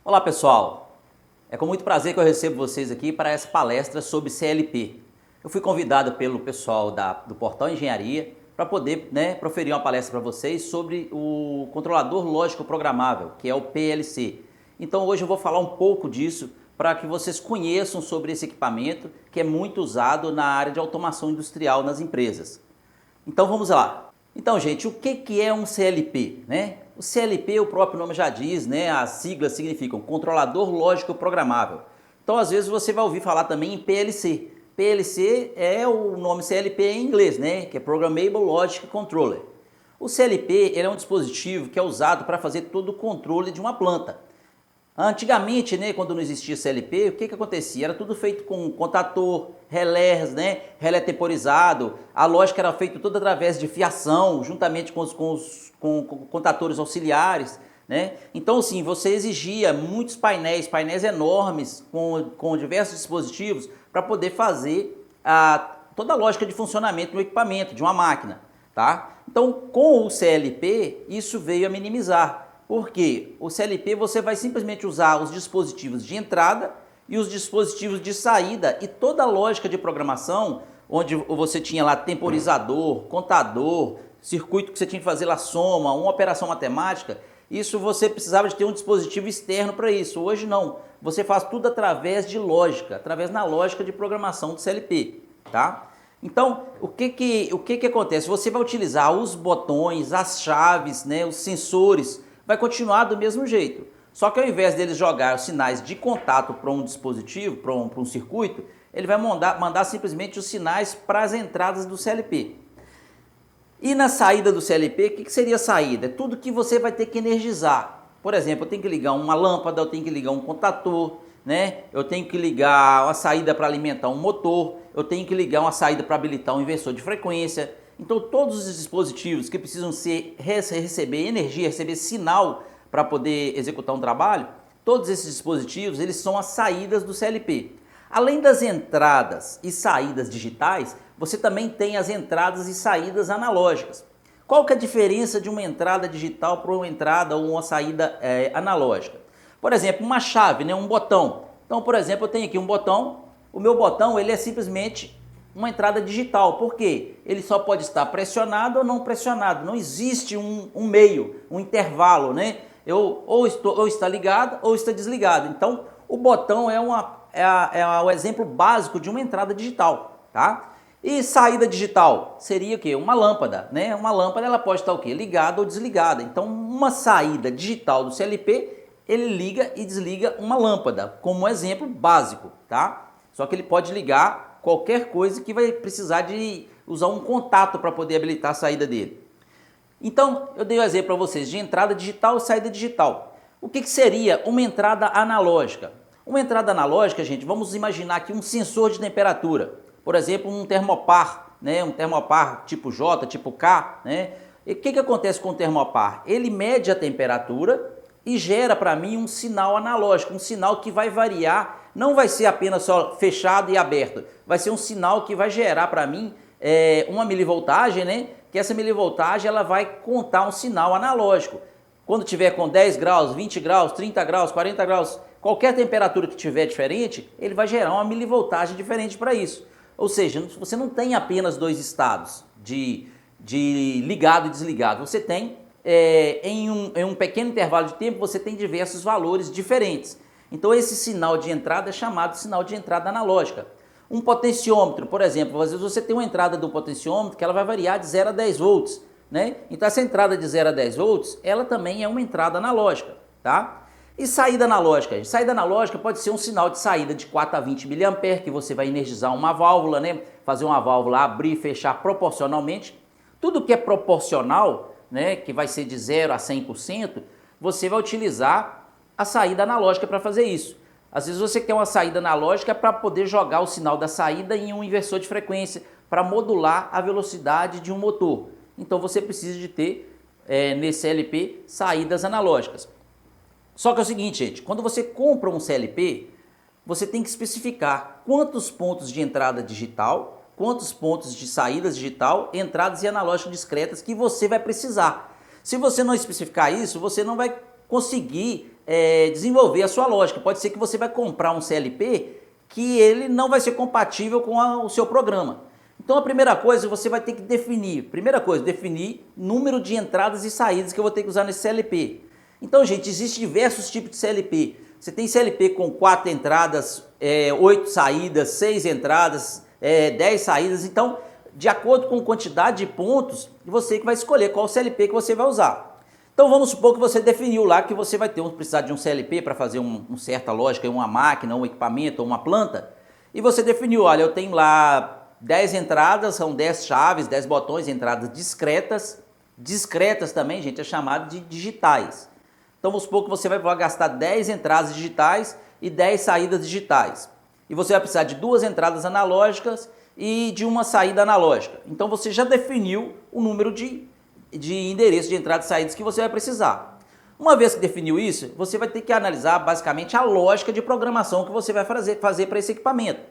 Olá pessoal, é com muito prazer que eu recebo vocês aqui para essa palestra sobre CLP. Eu fui convidado pelo pessoal do Portal Engenharia para poder proferir uma palestra para vocês sobre o controlador lógico programável, que é o PLC. Então hoje eu vou falar um pouco disso para que vocês conheçam sobre esse equipamento que é muito usado na área de automação industrial nas empresas. Então vamos lá. Então, gente, o que é um CLP, né? O CLP, o próprio nome já diz, né? As siglas significam Controlador Lógico Programável. Então, às vezes você vai ouvir falar também em PLC. PLC é o nome CLP em inglês, né? Que é Programmable Logic Controller. O CLP ele é um dispositivo que é usado para fazer todo o controle de uma planta. Antigamente, né, quando não existia CLP, o que acontecia? Era tudo feito com contator, relés, né, relé temporizado, a lógica era feita toda através de fiação, juntamente com contatores auxiliares, né? Então, assim, você exigia muitos painéis enormes com diversos dispositivos para poder fazer toda a lógica de funcionamento do equipamento, de uma máquina, tá? Então, com o CLP, isso veio a minimizar. Porque o CLP você vai simplesmente usar os dispositivos de entrada e os dispositivos de saída e toda a lógica de programação, onde você tinha lá temporizador, contador, circuito que você tinha que fazer lá soma, uma operação matemática, isso você precisava de ter um dispositivo externo para isso. Hoje não, você faz tudo através de lógica, através da lógica de programação do CLP, tá? Então, o que acontece? Você vai utilizar os botões, as chaves, né, os sensores, vai continuar do mesmo jeito. Só que ao invés deles jogar os sinais de contato para um dispositivo, para um circuito, ele vai mandar simplesmente os sinais para as entradas do CLP. E na saída do CLP, o que seria a saída? É tudo que você vai ter que energizar. Por exemplo, eu tenho que ligar uma lâmpada, eu tenho que ligar um contator, né? Eu tenho que ligar uma saída para alimentar um motor, eu tenho que ligar uma saída para habilitar um inversor de frequência. Então todos os dispositivos que precisam receber energia, receber sinal para poder executar um trabalho, todos esses dispositivos eles são as saídas do CLP. Além das entradas e saídas digitais, você também tem as entradas e saídas analógicas. Qual que é a diferença de uma entrada digital para uma entrada ou uma saída analógica? Por exemplo, uma chave, né, um botão. Então, por exemplo, eu tenho aqui um botão, o meu botão ele é simplesmente uma entrada digital, porque ele só pode estar pressionado ou não pressionado, não existe um meio, um intervalo, né? Ou está ligado ou está desligado. Então, o botão é o exemplo básico de uma entrada digital, tá? E saída digital seria o quê? Uma lâmpada, né? Uma lâmpada ela pode estar o quê? Ligada ou desligada. Então, uma saída digital do CLP, ele liga e desliga uma lâmpada, como um exemplo básico, tá? Só que ele pode ligar qualquer coisa que vai precisar de usar um contato para poder habilitar a saída dele. Então, eu dei o exemplo para vocês de entrada digital e saída digital. O que seria uma entrada analógica? Uma entrada analógica, gente, vamos imaginar aqui um sensor de temperatura. Por exemplo, um termopar, né? Um termopar tipo J, tipo K, né? E o que acontece com o termopar? Ele mede a temperatura e gera para mim um sinal analógico, um sinal que vai variar, não vai ser apenas só fechado e aberto, vai ser um sinal que vai gerar para mim uma milivoltagem, né? Que essa milivoltagem ela vai contar um sinal analógico. Quando tiver com 10 graus, 20 graus, 30 graus, 40 graus, qualquer temperatura que tiver diferente, ele vai gerar uma milivoltagem diferente para isso. Ou seja, você não tem apenas dois estados de ligado e desligado, você tem em um pequeno intervalo de tempo, você tem diversos valores diferentes. Então esse sinal de entrada é chamado de sinal de entrada analógica. Um potenciômetro, por exemplo, às vezes você tem uma entrada do potenciômetro que ela vai variar de 0 a 10 volts, né? Então essa entrada de 0 a 10 volts, ela também é uma entrada analógica, tá? E saída analógica? Saída analógica pode ser um sinal de saída de 4 a 20 mA, que você vai energizar uma válvula, né? Fazer uma válvula abrir e fechar proporcionalmente. Tudo que é proporcional, né, que vai ser de 0 a 100%, você vai utilizar a saída analógica para fazer isso. Às vezes você quer uma saída analógica para poder jogar o sinal da saída em um inversor de frequência, para modular a velocidade de um motor. Então você precisa de ter, nesse CLP, saídas analógicas. Só que é o seguinte, gente, quando você compra um CLP, você tem que especificar quantos pontos de entrada digital, quantos pontos de saídas digital, entradas e analógicas discretas que você vai precisar. Se você não especificar isso, você não vai conseguir desenvolver a sua lógica. Pode ser que você vai comprar um CLP que ele não vai ser compatível com o seu programa. Então a primeira coisa você vai ter que definir, definir número de entradas e saídas que eu vou ter que usar nesse CLP. Então, gente, existem diversos tipos de CLP. Você tem CLP com 4 entradas, 8 saídas, 6 entradas, 10 saídas. Então, de acordo com a quantidade de pontos, você que vai escolher qual CLP que você vai usar. Então, vamos supor que você definiu lá que você vai precisar de um CLP para fazer uma certa lógica, uma máquina, um equipamento, uma planta. E você definiu, olha, eu tenho lá 10 entradas, são 10 chaves, 10 botões, entradas discretas. Discretas também, gente, é chamado de digitais. Então, vamos supor que você vai gastar 10 entradas digitais e 10 saídas digitais. E você vai precisar de 2 entradas analógicas e de uma saída analógica. Então, você já definiu o número de endereços de entradas e saídas que você vai precisar. Uma vez que definiu isso, você vai ter que analisar basicamente a lógica de programação que você vai fazer para esse equipamento.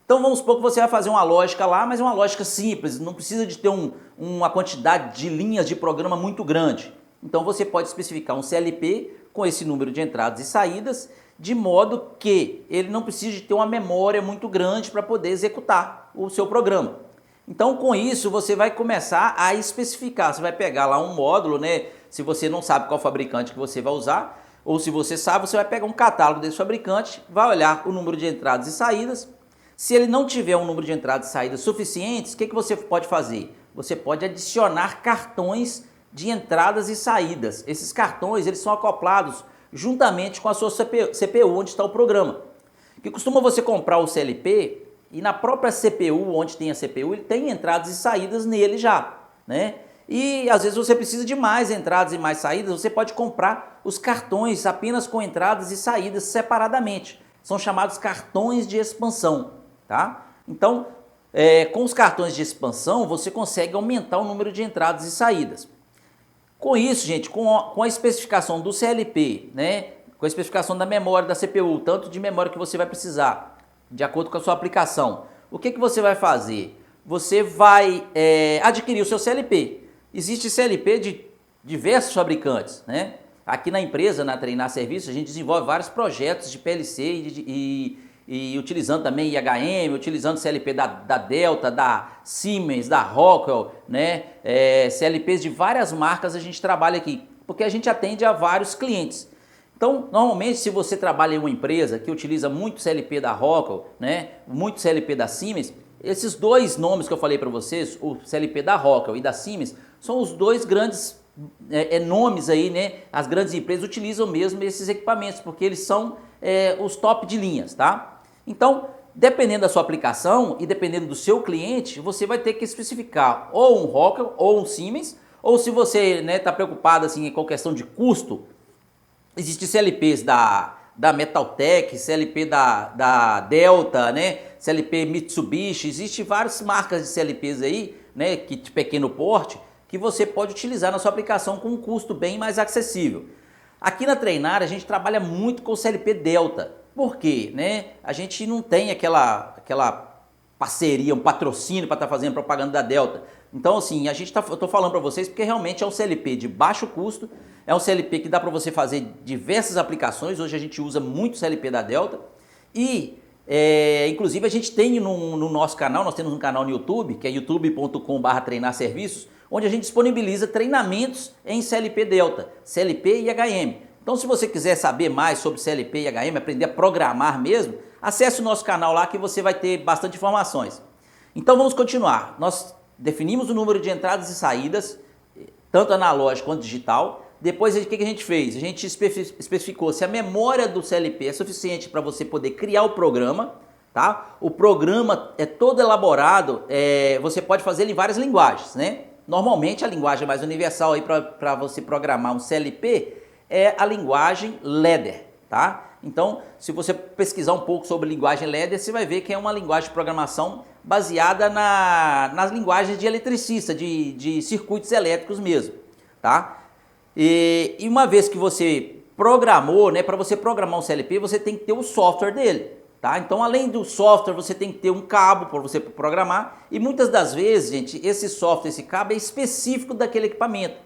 Então, vamos supor que você vai fazer uma lógica lá, mas é uma lógica simples, não precisa de ter uma quantidade de linhas de programa muito grande. Então você pode especificar um CLP com esse número de entradas e saídas, de modo que ele não precise de ter uma memória muito grande para poder executar o seu programa. Então com isso você vai começar a especificar, você vai pegar lá um módulo, né? Se você não sabe qual fabricante que você vai usar, ou se você sabe, você vai pegar um catálogo desse fabricante, vai olhar o número de entradas e saídas. Se ele não tiver um número de entradas e saídas suficientes, o que você pode fazer? Você pode adicionar cartões de entradas e saídas. Esses cartões eles são acoplados juntamente com a sua CPU, onde está o programa. Que costuma você comprar o CLP e na própria CPU, onde tem a CPU, ele tem entradas e saídas nele já, né? E às vezes você precisa de mais entradas e mais saídas, você pode comprar os cartões apenas com entradas e saídas separadamente. São chamados cartões de expansão, tá? Então, com os cartões de expansão, você consegue aumentar o número de entradas e saídas. Com isso, gente, com a especificação do CLP, né, com a especificação da memória da CPU, tanto de memória que você vai precisar, de acordo com a sua aplicação, o que você vai fazer? Você vai adquirir o seu CLP. Existe CLP de diversos fabricantes, né? Aqui na empresa, na Treinar Serviços, a gente desenvolve vários projetos de PLC e utilizando também IHM, utilizando CLP da Delta, da Siemens, da Rockwell, né? CLPs de várias marcas a gente trabalha aqui, porque a gente atende a vários clientes. Então, normalmente, se você trabalha em uma empresa que utiliza muito CLP da Rockwell, né? Muito CLP da Siemens, esses dois nomes que eu falei para vocês, o CLP da Rockwell e da Siemens, são os dois grandes nomes aí, né? As grandes empresas utilizam mesmo esses equipamentos, porque eles são os top de linhas, tá? Então, dependendo da sua aplicação e dependendo do seu cliente, você vai ter que especificar ou um Rockwell ou um Siemens, ou se você está preocupado assim, com a questão de custo, existem CLPs da Metaltech, CLP da Delta, né? CLP Mitsubishi, existem várias marcas de CLPs aí, né, de pequeno porte, que você pode utilizar na sua aplicação com um custo bem mais acessível. Aqui na Treinar a gente trabalha muito com o CLP Delta. Por quê? Né? A gente não tem aquela parceria, um patrocínio para estar fazendo propaganda da Delta. Então, assim, eu estou falando para vocês porque realmente é um CLP de baixo custo, é um CLP que dá para você fazer diversas aplicações. Hoje a gente usa muito CLP da Delta e, inclusive, a gente tem no nosso canal, nós temos um canal no YouTube, que é youtube.com/treinarserviços, onde a gente disponibiliza treinamentos em CLP Delta, CLP e HM. Então, se você quiser saber mais sobre CLP e HM, aprender a programar mesmo, acesse o nosso canal lá que você vai ter bastante informações. Então, vamos continuar. Nós definimos o número de entradas e saídas, tanto analógico quanto digital. Depois, o que a gente fez? A gente especificou se a memória do CLP é suficiente para você poder criar o programa, tá? O programa é todo elaborado, você pode fazer ele em várias linguagens, né? Normalmente, a linguagem mais universal aí para você programar um CLP é a linguagem Ladder, tá? Então, se você pesquisar um pouco sobre linguagem Ladder, você vai ver que é uma linguagem de programação baseada nas linguagens de eletricista, de circuitos elétricos mesmo, tá? E uma vez que você programou, né, para você programar um CLP, você tem que ter o software dele, tá? Então, além do software, você tem que ter um cabo para você programar e muitas das vezes, gente, esse software, esse cabo é específico daquele equipamento.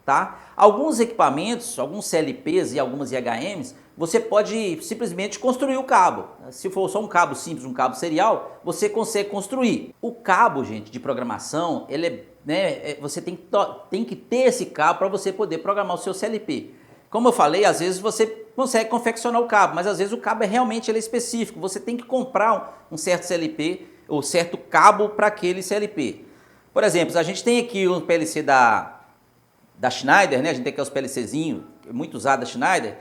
tá? Alguns equipamentos, alguns CLPs e algumas IHMs, você pode simplesmente construir o cabo. Se for só um cabo simples, um cabo serial, você consegue construir. O cabo, gente, de programação, ele é, né, você tem que ter esse cabo para você poder programar o seu CLP. Como eu falei, às vezes você consegue confeccionar o cabo, mas às vezes o cabo realmente ele é específico. Você tem que comprar um certo CLP ou certo cabo para aquele CLP. Por exemplo, a gente tem aqui um PLC da Schneider, né? A gente tem aqui os PLCzinhos, muito usado da Schneider.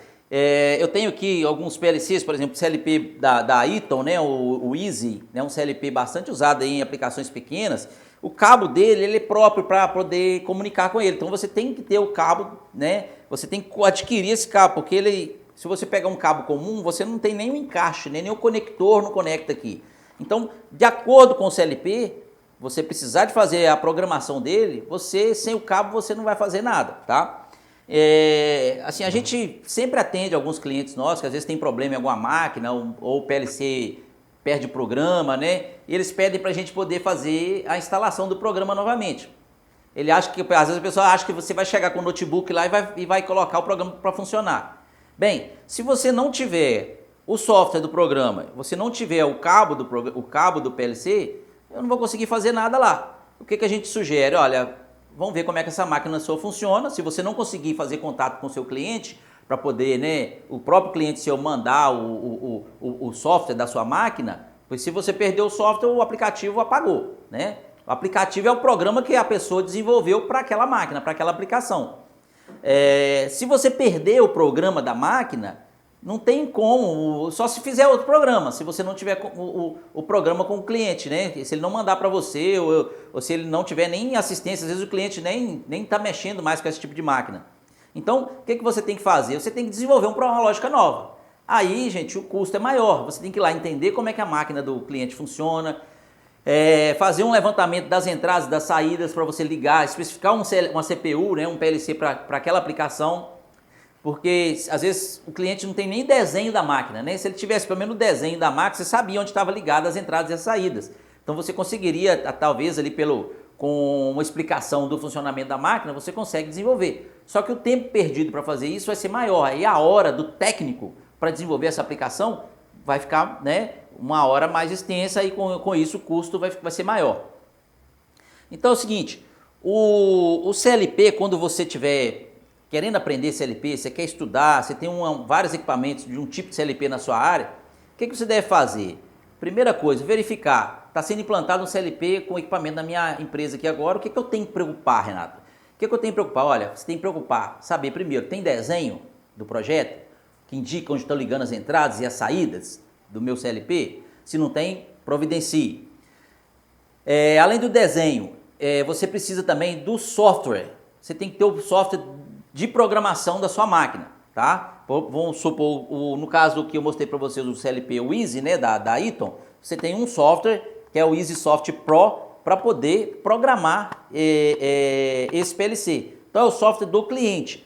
Eu tenho aqui alguns PLCs, por exemplo, o CLP da Eaton, né? O Easy, né? Um CLP bastante usado em aplicações pequenas. O cabo dele ele é próprio para poder comunicar com ele. Então você tem que ter o cabo, né? Você tem que adquirir esse cabo, porque ele, se você pegar um cabo comum, você não tem nem o encaixe, nem o conector não conecta aqui. Então, de acordo com o CLP, você precisar de fazer a programação dele, você sem o cabo você não vai fazer nada, tá? Assim, a gente sempre atende alguns clientes nossos que às vezes tem problema em alguma máquina ou o PLC perde o programa, né? E eles pedem para a gente poder fazer a instalação do programa novamente. Ele acha que, às vezes a pessoa acha que você vai chegar com o notebook lá e vai colocar o programa para funcionar. Bem, se você não tiver o software do programa, você não tiver o cabo do PLC, eu não vou conseguir fazer nada lá. O que a gente sugere? Olha, vamos ver como é que essa máquina sua funciona. Se você não conseguir fazer contato com o seu cliente, para poder, né, o próprio cliente seu mandar o software da sua máquina, pois se você perdeu o software, o aplicativo apagou, né? O aplicativo é o programa que a pessoa desenvolveu para aquela máquina, para aquela aplicação. Se você perder o programa da máquina, não tem como, só se fizer outro programa, se você não tiver o programa com o cliente, né? Se ele não mandar para você, ou se ele não tiver nem assistência, às vezes o cliente nem está mexendo mais com esse tipo de máquina. Então, o que você tem que fazer? Você tem que desenvolver uma lógica nova. Aí, gente, o custo é maior. Você tem que ir lá entender como é que a máquina do cliente funciona, fazer um levantamento das entradas e das saídas para você ligar, especificar uma CPU, né, um PLC para aquela aplicação, porque às vezes o cliente não tem nem desenho da máquina, né? Se ele tivesse pelo menos o desenho da máquina, você sabia onde estava ligado as entradas e as saídas. Então você conseguiria, talvez ali com uma explicação do funcionamento da máquina, você consegue desenvolver. Só que o tempo perdido para fazer isso vai ser maior. Aí a hora do técnico para desenvolver essa aplicação vai ficar, né, uma hora mais extensa e com isso o custo vai ser maior. Então é o seguinte, o CLP, quando você estiver querendo aprender CLP, você quer estudar, você tem vários equipamentos de um tipo de CLP na sua área, o que você deve fazer? Primeira coisa, verificar, está sendo implantado um CLP com equipamento na minha empresa aqui agora, o que eu tenho que preocupar, Renato? O que eu tenho que preocupar? Olha, você tem que preocupar, saber primeiro, tem desenho do projeto que indica onde estão ligando as entradas e as saídas do meu CLP? Se não tem, providencie. Além do desenho, você precisa também do software. Você tem que ter o software de programação da sua máquina, tá? Vamos supor, no caso que eu mostrei para vocês o CLP, o Easy, né, da Eaton, você tem um software que é o Easy Soft Pro para poder programar esse PLC. Então é o software do cliente.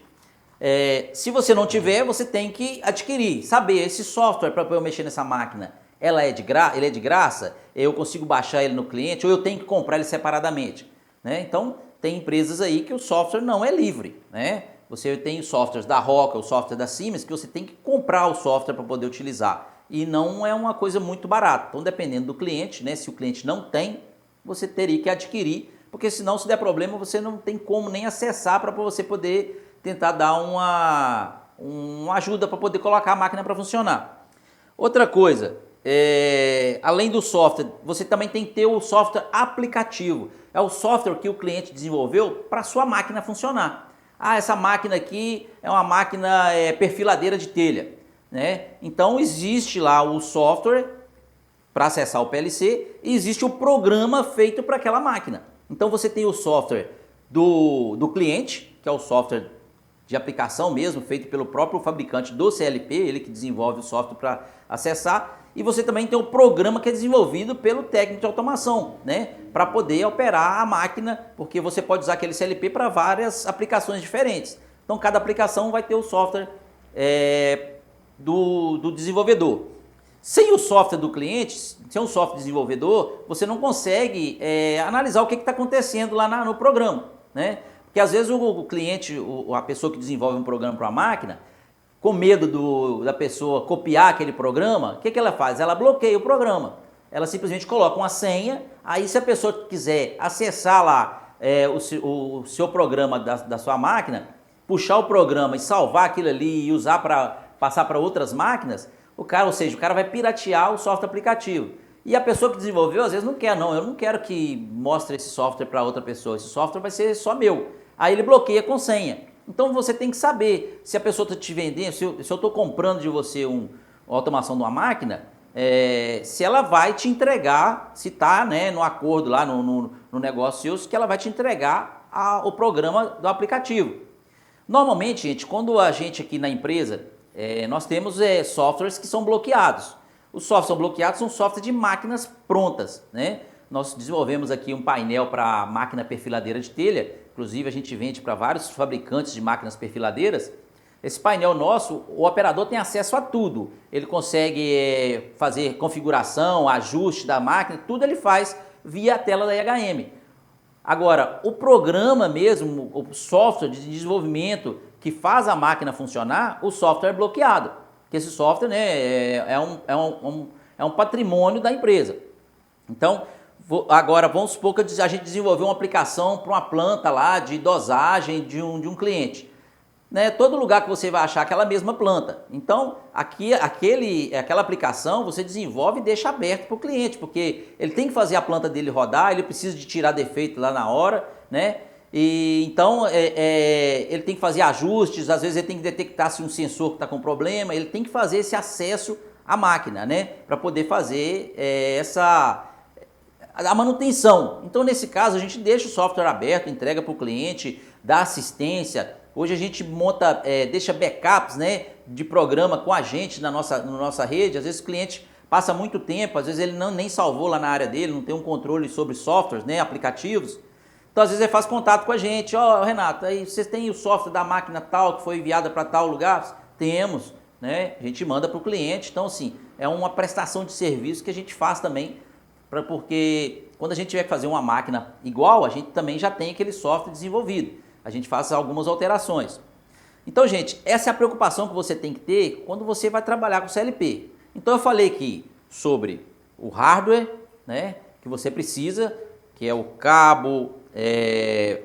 Se você não tiver, você tem que adquirir, saber esse software para eu mexer nessa máquina. Ele é de graça? Eu consigo baixar ele no cliente ou eu tenho que comprar ele separadamente, né? Então tem empresas aí que o software não é livre, né? Você tem os softwares da Rockwell, o software da Siemens, que você tem que comprar o software para poder utilizar. E não é uma coisa muito barata. Então, dependendo do cliente, né? Se o cliente não tem, você teria que adquirir, porque senão, se der problema, você não tem como nem acessar para você poder tentar dar uma ajuda para poder colocar a máquina para funcionar. Outra coisa, além do software, você também tem que ter o software aplicativo. É o software que o cliente desenvolveu para a sua máquina funcionar. Essa máquina aqui é uma máquina perfiladeira de telha, né? Então existe lá o software para acessar o PLC e existe o programa feito para aquela máquina. Então você tem o software do cliente, que é o software de aplicação mesmo, feito pelo próprio fabricante do CLP, ele que desenvolve o software para acessar. E você também tem o programa que é desenvolvido pelo técnico de automação, né? Para poder operar a máquina, porque você pode usar aquele CLP para várias aplicações diferentes. Então cada aplicação vai ter o software do desenvolvedor. Sem o software do cliente, sem o software desenvolvedor, você não consegue analisar o que está acontecendo lá no programa, né? Porque às vezes o cliente, a pessoa que desenvolve um programa para uma máquina, com medo da pessoa copiar aquele programa, o que ela faz? Ela bloqueia o programa. Ela simplesmente coloca uma senha, aí se a pessoa quiser acessar lá o seu programa da sua máquina, puxar o programa e salvar aquilo ali e usar para passar para outras máquinas, o cara vai piratear o software aplicativo. E a pessoa que desenvolveu, às vezes não quer, não, eu não quero que mostre esse software para outra pessoa, esse software vai ser só meu. Aí ele bloqueia com senha. Então você tem que saber se a pessoa está te vendendo, se eu estou comprando de você uma automação de uma máquina, se ela vai te entregar, se está, né, no acordo lá, no negócio seu, que ela vai te entregar o programa do aplicativo. Normalmente, gente, quando a gente aqui na empresa, nós temos softwares que são bloqueados. Os softwares são bloqueados, são softwares de máquinas prontas, né? Nós desenvolvemos aqui um painel para máquina perfiladeira de telha, inclusive a gente vende para vários fabricantes de máquinas perfiladeiras. Esse painel nosso, o operador tem acesso a tudo. Ele consegue fazer configuração, ajuste da máquina, tudo ele faz via a tela da IHM. Agora, o programa mesmo, o software de desenvolvimento que faz a máquina funcionar, o software é bloqueado. Porque esse software, né, é um patrimônio da empresa. Então, agora vamos supor que a gente desenvolveu uma aplicação para uma planta lá de dosagem de um cliente. Né, todo lugar que você vai achar aquela mesma planta. Então, aquela aplicação você desenvolve e deixa aberto para o cliente, porque ele tem que fazer a planta dele rodar, ele precisa de tirar defeito lá na hora, né? E então ele tem que fazer ajustes, às vezes ele tem que detectar se um sensor está com problema, ele tem que fazer esse acesso à máquina, né? Para poder fazer a manutenção. Então, nesse caso, a gente deixa o software aberto, entrega para o cliente, dá assistência. Hoje a gente deixa backups, né, de programa com a gente na nossa rede. Às vezes o cliente passa muito tempo, às vezes ele nem salvou lá na área dele, não tem um controle sobre softwares, né, aplicativos. Então às vezes ele faz contato com a gente. Renato, aí vocês têm o software da máquina tal que foi enviada para tal lugar? Temos, né? A gente manda para o cliente. Então assim, é uma prestação de serviço que a gente faz também, porque quando a gente tiver que fazer uma máquina igual, a gente também já tem aquele software desenvolvido. A gente faz algumas alterações. Então, gente, essa é a preocupação que você tem que ter quando você vai trabalhar com CLP. Então, eu falei aqui sobre o hardware, né, que você precisa, que é o cabo,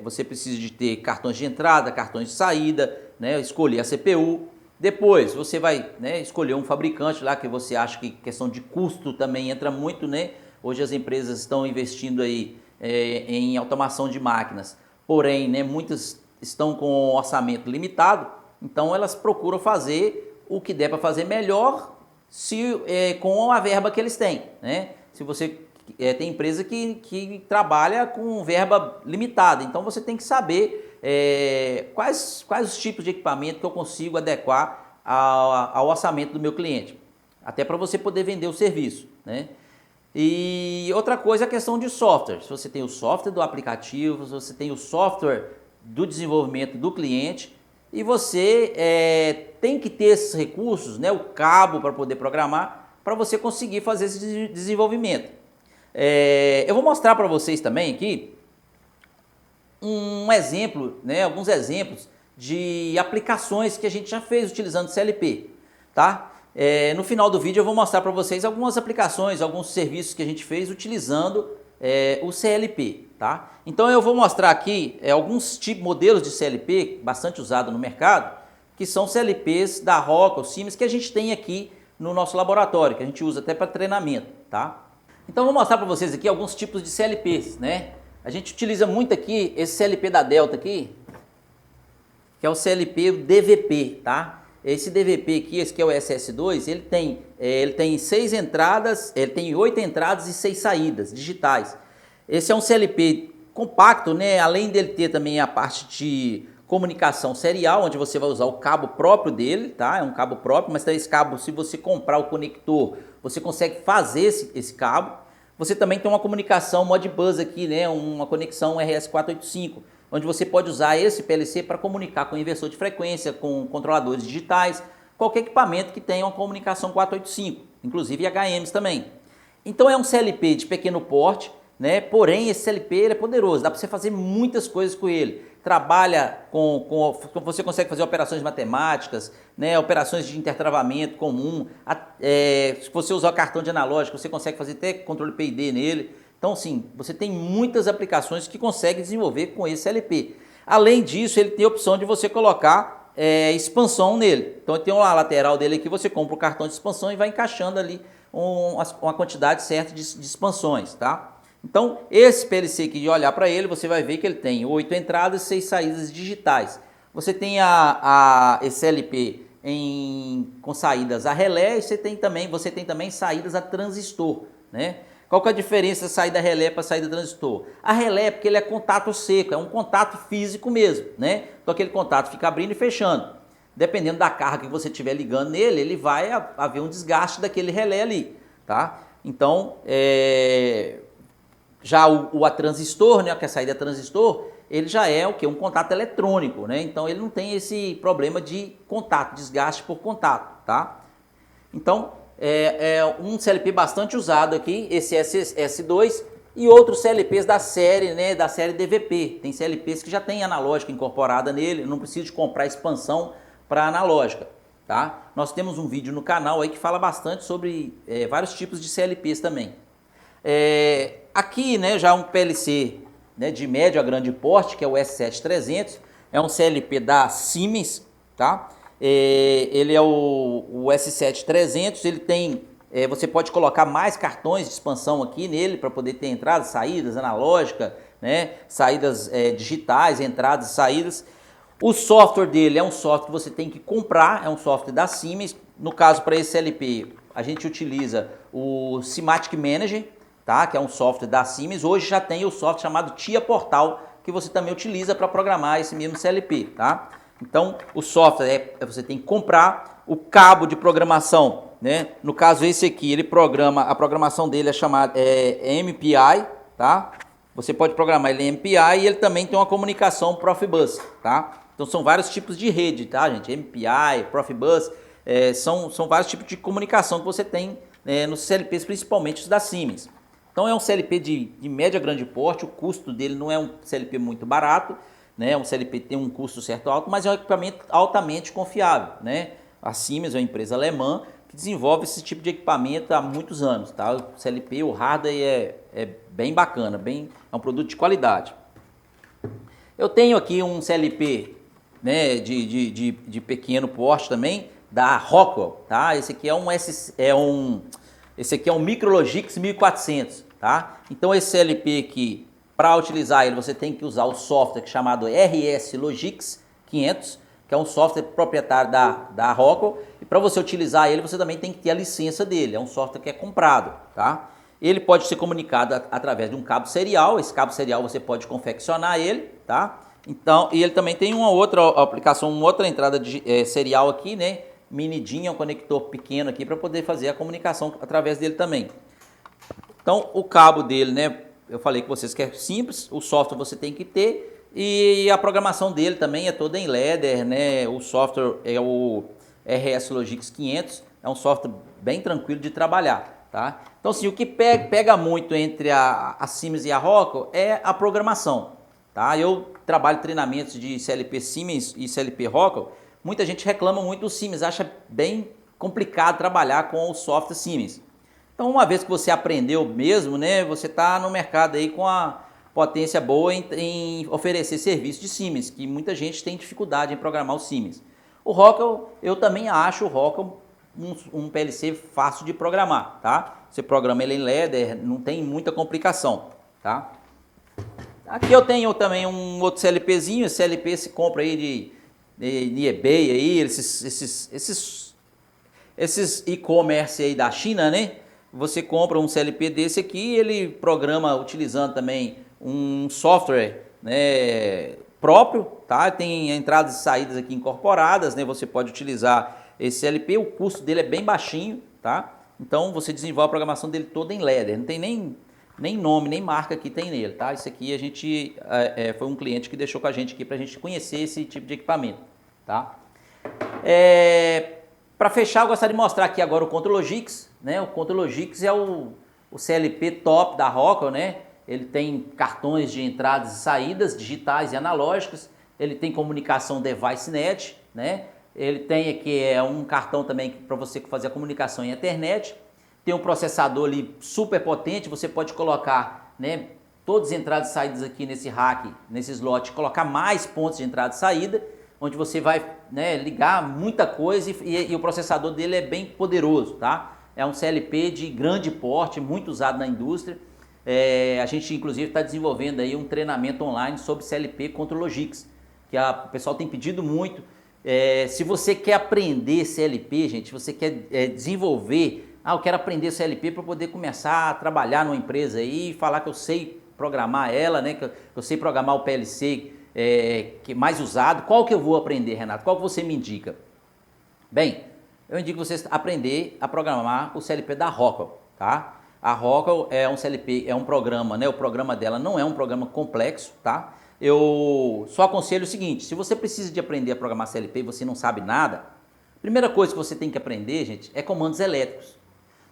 você precisa de ter cartões de entrada, cartões de saída, né, escolher a CPU. Depois, você vai, né, escolher um fabricante lá que você acha que questão de custo também entra muito, né? Hoje as empresas estão investindo aí em automação de máquinas. Porém, né, muitas estão com orçamento limitado, então elas procuram fazer o que der para fazer melhor com a verba que eles têm. Né? Se você tem empresa que trabalha com verba limitada, então você tem que saber quais os tipos de equipamento que eu consigo adequar ao orçamento do meu cliente, até para você poder vender o serviço. Né? E outra coisa é a questão de software. Se você tem o software do aplicativo, se você tem o software do desenvolvimento do cliente e você tem que ter esses recursos, né, o cabo para poder programar, para você conseguir fazer esse desenvolvimento. Eu vou mostrar para vocês também aqui um exemplo, né, alguns exemplos de aplicações que a gente já fez utilizando CLP, tá? No final do vídeo eu vou mostrar para vocês algumas aplicações, alguns serviços que a gente fez utilizando o CLP, tá? Então eu vou mostrar aqui alguns modelos de CLP bastante usados no mercado, que são CLPs da Rockwell, Siemens, que a gente tem aqui no nosso laboratório, que a gente usa até para treinamento, tá? Então eu vou mostrar para vocês aqui alguns tipos de CLPs, né? A gente utiliza muito aqui esse CLP da Delta aqui, que é o CLP DVP, tá? Esse DVP aqui, esse que é o SS2, ele tem 6 entradas, ele tem 8 entradas e 6 saídas digitais. Esse é um CLP compacto, né? Além dele ter também a parte de comunicação serial, onde você vai usar o cabo próprio dele, tá? É um cabo próprio, mas esse cabo, se você comprar o conector, você consegue fazer esse cabo. Você também tem uma comunicação Modbus aqui, né? Uma conexão RS485. Onde você pode usar esse PLC para comunicar com inversor de frequência, com controladores digitais, qualquer equipamento que tenha uma comunicação 485, inclusive HMs também. Então é um CLP de pequeno porte, né? Porém esse CLP ele é poderoso, dá para você fazer muitas coisas com ele. trabalha você consegue fazer operações matemáticas, né, operações de intertravamento comum, se você usar cartão de analógico, você consegue fazer até controle PID nele. Então, sim, você tem muitas aplicações que consegue desenvolver com esse CLP. Além disso, ele tem a opção de você colocar expansão nele. Então, tem uma lateral dele aqui, você compra o cartão de expansão e vai encaixando ali uma quantidade certa de expansões, tá? Então, esse PLC aqui, de olhar para ele, você vai ver que ele tem 8 entradas e 6 saídas digitais. Você tem esse LP com saídas a relé e você tem também saídas a transistor, né? Qual que é a diferença da saída relé para a saída transistor? A relé é porque ele é contato seco, é um contato físico mesmo, né? Então aquele contato fica abrindo e fechando. Dependendo da carga que você estiver ligando nele, ele vai haver um desgaste daquele relé ali, tá? Então, já a transistor, né, que é a saída transistor, ele já é o quê? Um contato eletrônico, né? Então ele não tem esse problema de contato, desgaste por contato, tá? Então, um CLP bastante usado aqui, esse S2 e outros CLPs da série, né, da série DVP. Tem CLPs que já tem analógica incorporada nele, não precisa de comprar expansão para analógica, tá? Nós temos um vídeo no canal aí que fala bastante sobre vários tipos de CLPs também. Aqui, né, já um PLC, né, de médio a grande porte, que é o S7300, é um CLP da Siemens, tá? Ele é o S7300, ele tem, você pode colocar mais cartões de expansão aqui nele para poder ter entradas, saídas, analógica, né, saídas digitais, entradas e saídas. O software dele é um software que você tem que comprar, é um software da Siemens. No caso, para esse CLP, a gente utiliza o Simatic Manager, tá? Que é um software da Siemens. Hoje já tem o software chamado TIA Portal, que você também utiliza para programar esse mesmo CLP, tá? Então, o software você tem que comprar o cabo de programação, né? No caso, esse aqui, ele programa, a programação dele é chamada MPI, tá? Você pode programar ele em MPI e ele também tem uma comunicação Profibus, tá? Então, são vários tipos de rede, tá, gente? MPI, Profibus, são vários tipos de comunicação que você tem nos CLPs, principalmente os da Siemens. Então, é um CLP de média a grande porte, o custo dele não é um CLP muito barato, né? Um CLP tem um custo certo alto, mas é um equipamento altamente confiável, né? A Siemens é uma empresa alemã que desenvolve esse tipo de equipamento há muitos anos, tá? O CLP, o hardware é bem bacana, é um produto de qualidade. Eu tenho aqui um CLP, né, de pequeno porte também, da Rockwell, tá? Esse aqui esse aqui é um Micrologix 1400, tá? Então esse CLP aqui, para utilizar ele, você tem que usar o software chamado RS Logix 500, que é um software proprietário da Rockwell, e para você utilizar ele, você também tem que ter a licença dele, é um software que é comprado, tá? Ele pode ser comunicado através de um cabo serial, esse cabo serial você pode confeccionar ele, tá? Então, e ele também tem uma outra aplicação, uma outra entrada serial aqui, né? Mini DIN, é um conector pequeno aqui para poder fazer a comunicação através dele também. Então, o cabo dele, né? Eu falei com vocês que é simples, o software você tem que ter e a programação dele também é toda em Ladder, né? O software é o RS Logix 500, é um software bem tranquilo de trabalhar, tá? Então, assim, o que pega muito entre a Siemens e a Rockwell é a programação, tá? Eu trabalho treinamentos de CLP Siemens e CLP Rockwell. Muita gente reclama muito do Siemens, acha bem complicado trabalhar com o software Siemens. Então, uma vez que você aprendeu mesmo, né, você está no mercado aí com a potência boa em oferecer serviço de Siemens, que muita gente tem dificuldade em programar o Siemens. O Rockwell, eu também acho o Rockwell um PLC fácil de programar, tá? Você programa ele em Ladder, não tem muita complicação, tá? Aqui eu tenho também um outro CLPzinho, esse CLP se compra aí de eBay aí, esses e-commerce aí da China, né? Você compra um CLP desse aqui, ele programa utilizando também um software, né, próprio, tá? Tem entradas e saídas aqui incorporadas, né? Você pode utilizar esse CLP, o custo dele é bem baixinho, tá? Então você desenvolve a programação dele toda em Ladder, não tem nem nome, nem marca que tem nele, tá? Isso aqui a gente foi um cliente que deixou com a gente aqui para a gente conhecer esse tipo de equipamento, tá? Para fechar, eu gostaria de mostrar aqui agora o Contrologix, né? O Contrologix é o CLP top da Rockwell, né? Ele tem cartões de entradas e saídas digitais e analógicas. ele tem comunicação DeviceNet, né? Ele tem aqui um cartão também para você fazer a comunicação em internet. Tem um processador ali super potente, você pode colocar, né, todas as entradas e saídas aqui nesse rack, nesse slot, colocar mais pontos de entrada e saída, onde você vai, né, ligar muita coisa e o processador dele é bem poderoso, tá? É um CLP de grande porte, muito usado na indústria. A gente inclusive está desenvolvendo aí um treinamento online sobre CLP contra o Logix, que o pessoal tem pedido muito. Se você quer aprender CLP, gente, se você quer desenvolver, eu quero aprender CLP para poder começar a trabalhar numa empresa aí e falar que eu sei programar ela, né? Que eu sei programar o PLC que é mais usado. Qual que eu vou aprender, Renato? Qual que você me indica? Bem, eu indico vocês aprender a programar o CLP da Rockwell, tá? A Rockwell é um CLP, é um programa, né? O programa dela não é um programa complexo, tá? Eu só aconselho o seguinte: se você precisa de aprender a programar CLP e você não sabe nada, a primeira coisa que você tem que aprender, gente, é comandos elétricos.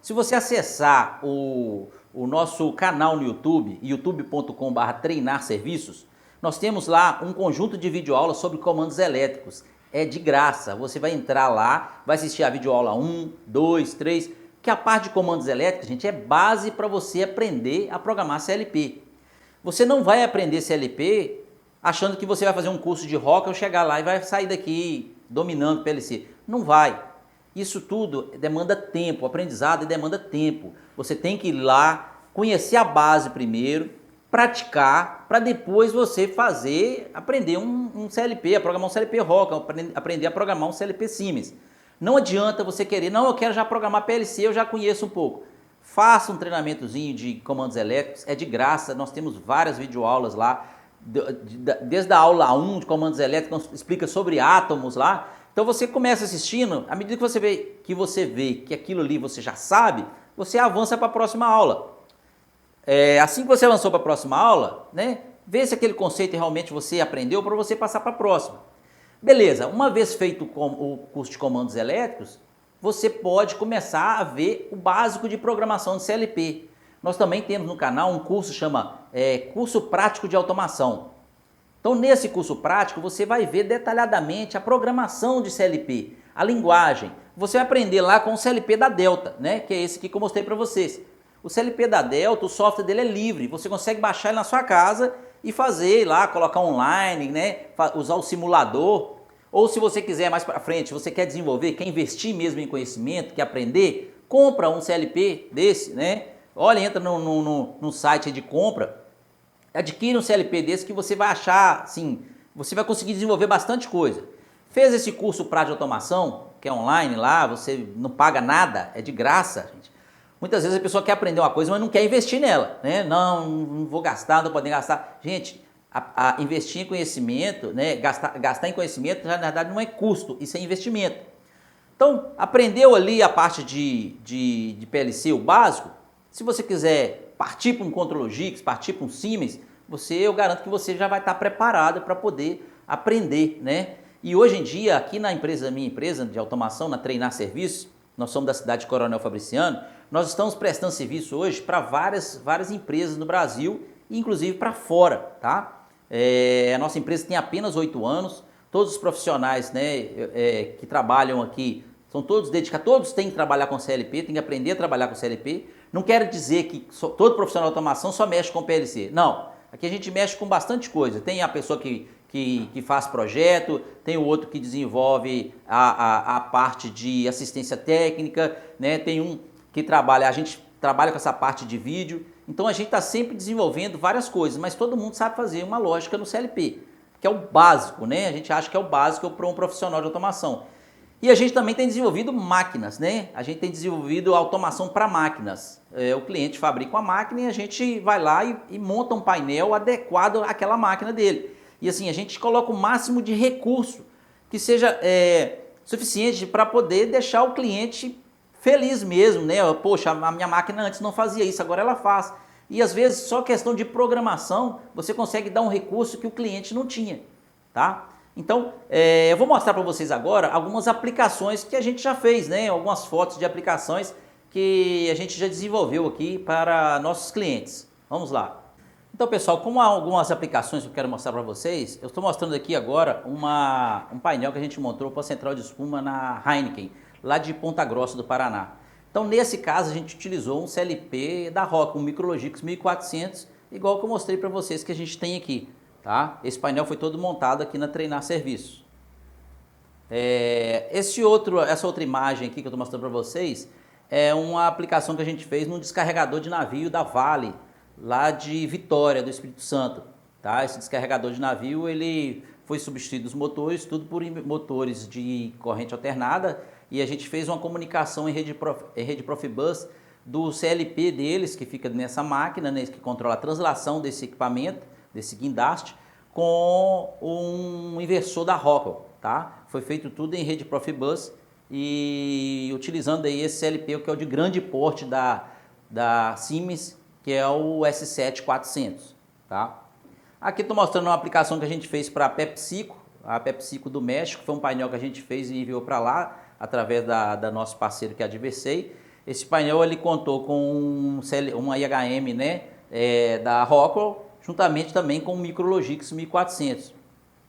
Se você acessar o nosso canal no YouTube, youtube.com/treinarserviços, nós temos lá um conjunto de videoaulas sobre comandos elétricos. É de graça, você vai entrar lá, vai assistir a videoaula 1, 2, 3, que a parte de comandos elétricos, gente, é base para você aprender a programar CLP. Você não vai aprender CLP achando que você vai fazer um curso de Rockwell, chegar lá e vai sair daqui dominando PLC. Não vai. Isso tudo demanda tempo, aprendizado demanda tempo. Você tem que ir lá, conhecer a base primeiro, praticar, para depois você aprender um CLP, a programar um CLP Rockwell, aprender a programar um CLP Siemens. Não adianta você querer, não, eu quero já programar PLC, eu já conheço um pouco. Faça um treinamentozinho de comandos elétricos, é de graça, nós temos várias videoaulas lá, desde a aula 1 de comandos elétricos, explica sobre átomos lá. Então você começa assistindo, à medida que você vê que aquilo ali você já sabe, você avança para a próxima aula. Assim que você avançou para a próxima aula, né, vê se aquele conceito realmente você aprendeu para você passar para a próxima. Beleza, uma vez feito o curso de comandos elétricos, você pode começar a ver o básico de programação de CLP. Nós também temos no canal um curso que chama Curso Prático de Automação. Então, nesse curso prático, você vai ver detalhadamente a programação de CLP, a linguagem. Você vai aprender lá com o CLP da Delta, né? Que é esse aqui que eu mostrei para vocês. O CLP da Delta, o software dele é livre. Você consegue baixar ele na sua casa e fazer lá, colocar online, né? Usar o simulador. Ou se você quiser mais para frente, você quer desenvolver, quer investir mesmo em conhecimento, quer aprender, compra um CLP desse, né? Olha, entra no site de compra, adquire um CLP desse que você vai achar, assim, você vai conseguir desenvolver bastante coisa. Fez esse curso prático de automação, que é online lá, você não paga nada, é de graça, gente. Muitas vezes a pessoa quer aprender uma coisa, mas não quer investir nela, né? Não vou gastar, não pode gastar. Gente, investir em conhecimento, né? Gastar em conhecimento, na verdade, não é custo, isso é investimento. Então, aprendeu ali a parte de PLC, o básico. Se você quiser partir para um Contrologix, partir para um Siemens, eu garanto que você já vai estar preparado para poder aprender, né? E hoje em dia, aqui na minha empresa de automação, na Treinar Serviços, nós somos da cidade de Coronel Fabriciano, nós estamos prestando serviço hoje para várias empresas no Brasil, inclusive para fora, tá? A nossa empresa tem apenas 8 anos, todos os profissionais, né, que trabalham aqui são todos dedicados, todos têm que trabalhar com CLP, têm que aprender a trabalhar com CLP. Não quero dizer que todo profissional de automação só mexe com PLC. Não, aqui a gente mexe com bastante coisa. Tem a pessoa que faz projeto, tem o outro que desenvolve a parte de assistência técnica, né? Tem um que a gente trabalha com essa parte de vídeo. Então a gente está sempre desenvolvendo várias coisas, mas todo mundo sabe fazer uma lógica no CLP, que é o básico, né? A gente acha que é o básico para um profissional de automação. E a gente também tem desenvolvido máquinas, né? A gente tem desenvolvido automação para máquinas. O cliente fabrica uma máquina e a gente vai lá e monta um painel adequado àquela máquina dele. E assim, a gente coloca o máximo de recurso que seja suficiente para poder deixar o cliente feliz mesmo, né? Poxa, a minha máquina antes não fazia isso, agora ela faz. E às vezes só questão de programação você consegue dar um recurso que o cliente não tinha, tá? Então, eu vou mostrar para vocês agora algumas aplicações que a gente já fez, né? Algumas fotos de aplicações que a gente já desenvolveu aqui para nossos clientes. Vamos lá. Então, pessoal, como há algumas aplicações que eu quero mostrar para vocês, eu estou mostrando aqui agora um painel que a gente montou para a central de espuma na Heineken, lá de Ponta Grossa do Paraná. Então, nesse caso, a gente utilizou um CLP da Rockwell, um Micrologix 1400, igual que eu mostrei para vocês que a gente tem aqui. Tá? Esse painel foi todo montado aqui na Treinar Serviços. Essa outra imagem aqui que eu estou mostrando para vocês é uma aplicação que a gente fez num descarregador de navio da Vale, lá de Vitória, do Espírito Santo. Tá? Esse descarregador de navio ele foi substituído os motores, tudo por motores de corrente alternada, e a gente fez uma comunicação em rede Profibus do CLP deles, que fica nessa máquina, né, que controla a translação desse equipamento, desse guindaste, com um inversor da Rockwell. Tá? Foi feito tudo em rede Profibus e utilizando aí esse CLP, que é o de grande porte da Siemens, que é o S7-400. Tá? Aqui estou mostrando uma aplicação que a gente fez para a PepsiCo do México. Foi um painel que a gente fez e enviou para lá, através da nosso parceiro que é a Diversei. Esse painel ele contou com uma IHM, né, da Rockwell, juntamente também com o Micrologix 1400,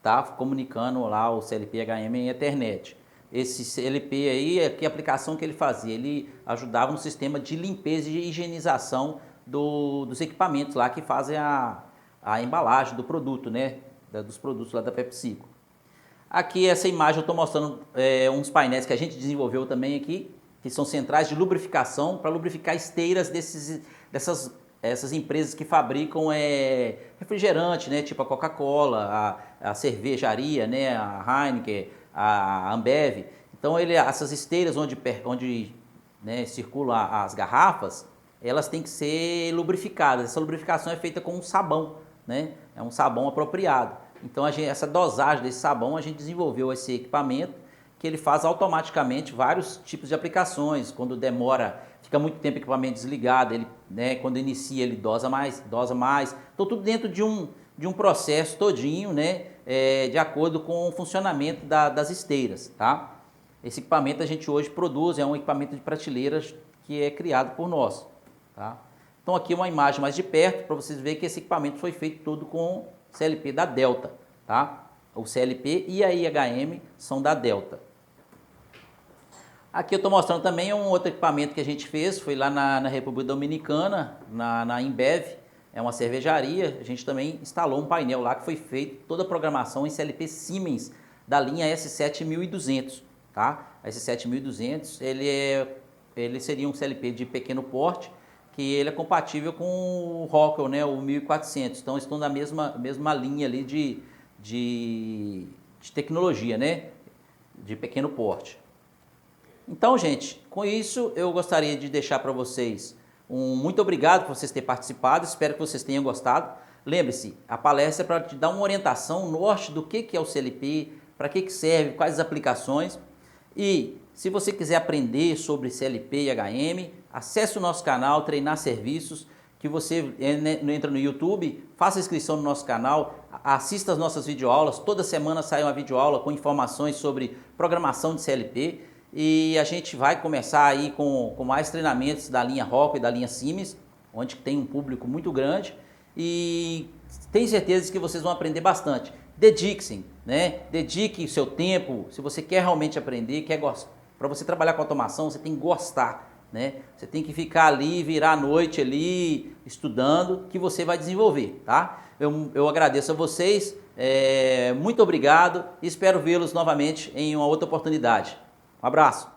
tá? Comunicando lá o CLP HM em Ethernet. Esse CLP aí, que aplicação que ele fazia? Ele ajudava no sistema de limpeza e higienização dos equipamentos lá que fazem a embalagem do produto, né? Dos produtos lá da PepsiCo. Aqui essa imagem eu estou mostrando uns painéis que a gente desenvolveu também aqui, que são centrais de lubrificação para lubrificar esteiras dessas empresas que fabricam refrigerante, né? Tipo a Coca-Cola, a cervejaria, né? A Heineken, a Ambev. Então essas esteiras onde né, circulam as garrafas, elas têm que ser lubrificadas. Essa lubrificação é feita com um sabão, né? É um sabão apropriado. Então essa dosagem desse sabão, a gente desenvolveu esse equipamento que ele faz automaticamente vários tipos de aplicações. Quando fica muito tempo o equipamento desligado, ele, né, quando inicia ele dosa mais. Então tudo dentro de um processo todinho, né, de acordo com o funcionamento das esteiras. Tá? Esse equipamento a gente hoje produz, é um equipamento de prateleiras que é criado por nós. Tá? Então aqui uma imagem mais de perto para vocês verem que esse equipamento foi feito todo com CLP da Delta. Tá? O CLP e a IHM são da Delta. Aqui eu estou mostrando também um outro equipamento que a gente fez, foi lá na República Dominicana, na Embev, é uma cervejaria. A gente também instalou um painel lá que foi feito toda a programação em CLP Siemens da linha S7200. Tá? A S7200 ele seria um CLP de pequeno porte, que ele é compatível com o Rockwell, né, o 1400. Então estão na mesma linha ali de tecnologia, né, de pequeno porte. Então, gente, com isso eu gostaria de deixar para vocês muito obrigado por vocês terem participado, espero que vocês tenham gostado. Lembre-se, a palestra é para te dar uma orientação norte do que é o CLP, para que serve, quais as aplicações. E se você quiser aprender sobre CLP e HM, acesse o nosso canal Treinar Serviços, que você entra no YouTube, faça inscrição no nosso canal, assista as nossas videoaulas. Toda semana sai uma videoaula com informações sobre programação de CLP. E a gente vai começar aí com mais treinamentos da linha Rockwell e da linha Siemens, onde tem um público muito grande. E tenho certeza que vocês vão aprender bastante. Dedique-se, né? Dedique o seu tempo. Se você quer realmente aprender, para você trabalhar com automação, você tem que gostar, né? Você tem que ficar ali, virar a noite ali, estudando, que você vai desenvolver, tá? Eu agradeço a vocês, muito obrigado e espero vê-los novamente em uma outra oportunidade. Um abraço.